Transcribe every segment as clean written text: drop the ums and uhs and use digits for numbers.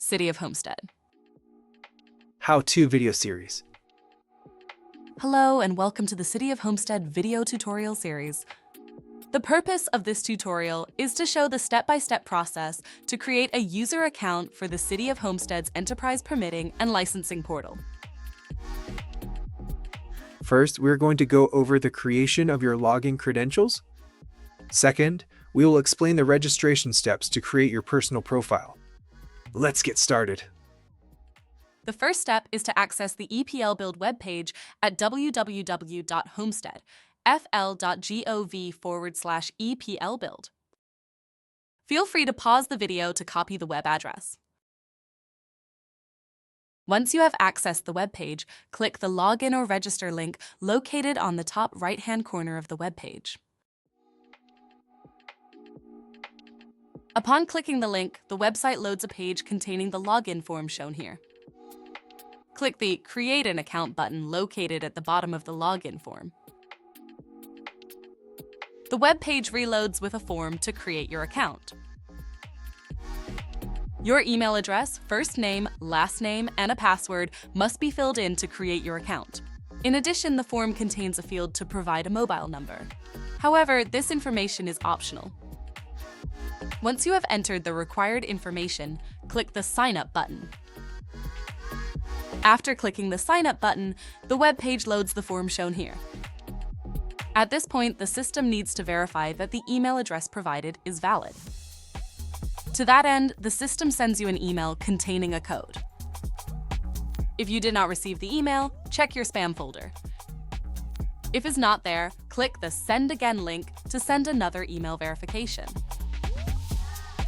City of Homestead. How-to video series. Hello and welcome to the City of Homestead video tutorial series. The purpose of this tutorial is to show the step-by-step process to create a user account for the City of Homestead's enterprise permitting and licensing portal. First, we're going to go over the creation of your login credentials. Second, we will explain the registration steps to create your personal profile. Let's get started. The first step is to access the EPL Build webpage at www.homestead.fl.gov/EPL-build. Feel free to pause the video to copy the web address. Once you have accessed the webpage, click the Login or Register link located on the top right-hand corner of the webpage. Upon clicking the link, the website loads a page containing the login form shown here. Click the Create an Account button located at the bottom of the login form. The web page reloads with a form to create your account. Your email address, first name, last name, and a password must be filled in to create your account. In addition, the form contains a field to provide a mobile number. However, this information is optional. Once you have entered the required information, click the Sign Up button. After clicking the Sign Up button, the web page loads the form shown here. At this point, the system needs to verify that the email address provided is valid. To that end, the system sends you an email containing a code. If you did not receive the email, check your spam folder. If it's not there, click the Send Again link to send another email verification.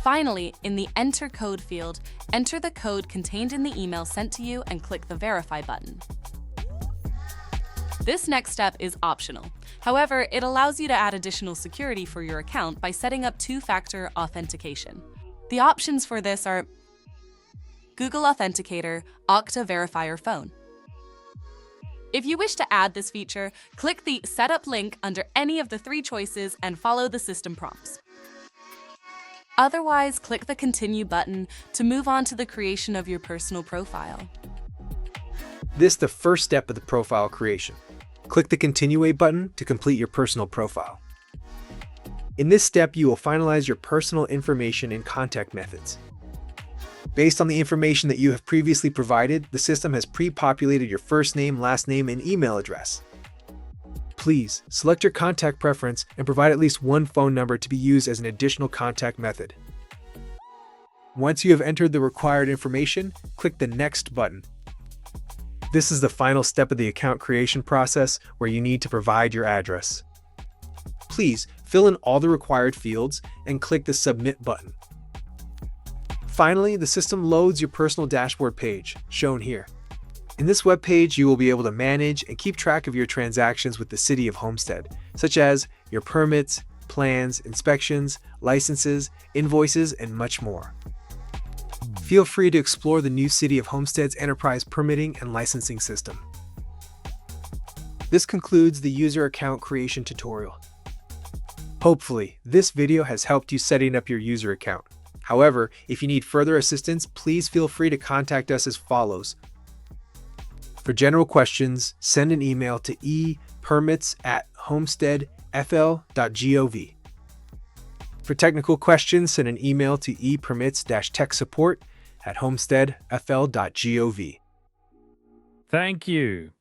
Finally, in the Enter Code field, enter the code contained in the email sent to you and click the Verify button. This next step is optional. However, it allows you to add additional security for your account by setting up two-factor authentication. The options for this are Google Authenticator, Okta Verifier Phone. If you wish to add this feature, click the Setup link under any of the three choices and follow the system prompts. Otherwise, click the Continue button to move on to the creation of your personal profile. This is the first step of the profile creation. Click the Continue button to complete your personal profile. In this step, you will finalize your personal information and contact methods. Based on the information that you have previously provided, the system has pre-populated your first name, last name, and email address. Please select your contact preference and provide at least one phone number to be used as an additional contact method. Once you have entered the required information, click the Next button. This is the final step of the account creation process where you need to provide your address. Please fill in all the required fields and click the Submit button. Finally, the system loads your personal dashboard page, shown here. In this web page, you will be able to manage and keep track of your transactions with the City of Homestead, such as your permits, plans, inspections, licenses, invoices, and much more. Feel free to explore the new City of Homestead's enterprise permitting and licensing system. This concludes the user account creation tutorial. Hopefully, this video has helped you setting up your user account. However, if you need further assistance, please feel free to contact us as follows. For general questions, send an email to epermits@homesteadfl.gov. For technical questions, send an email to epermits-techsupport@homesteadfl.gov. Thank you.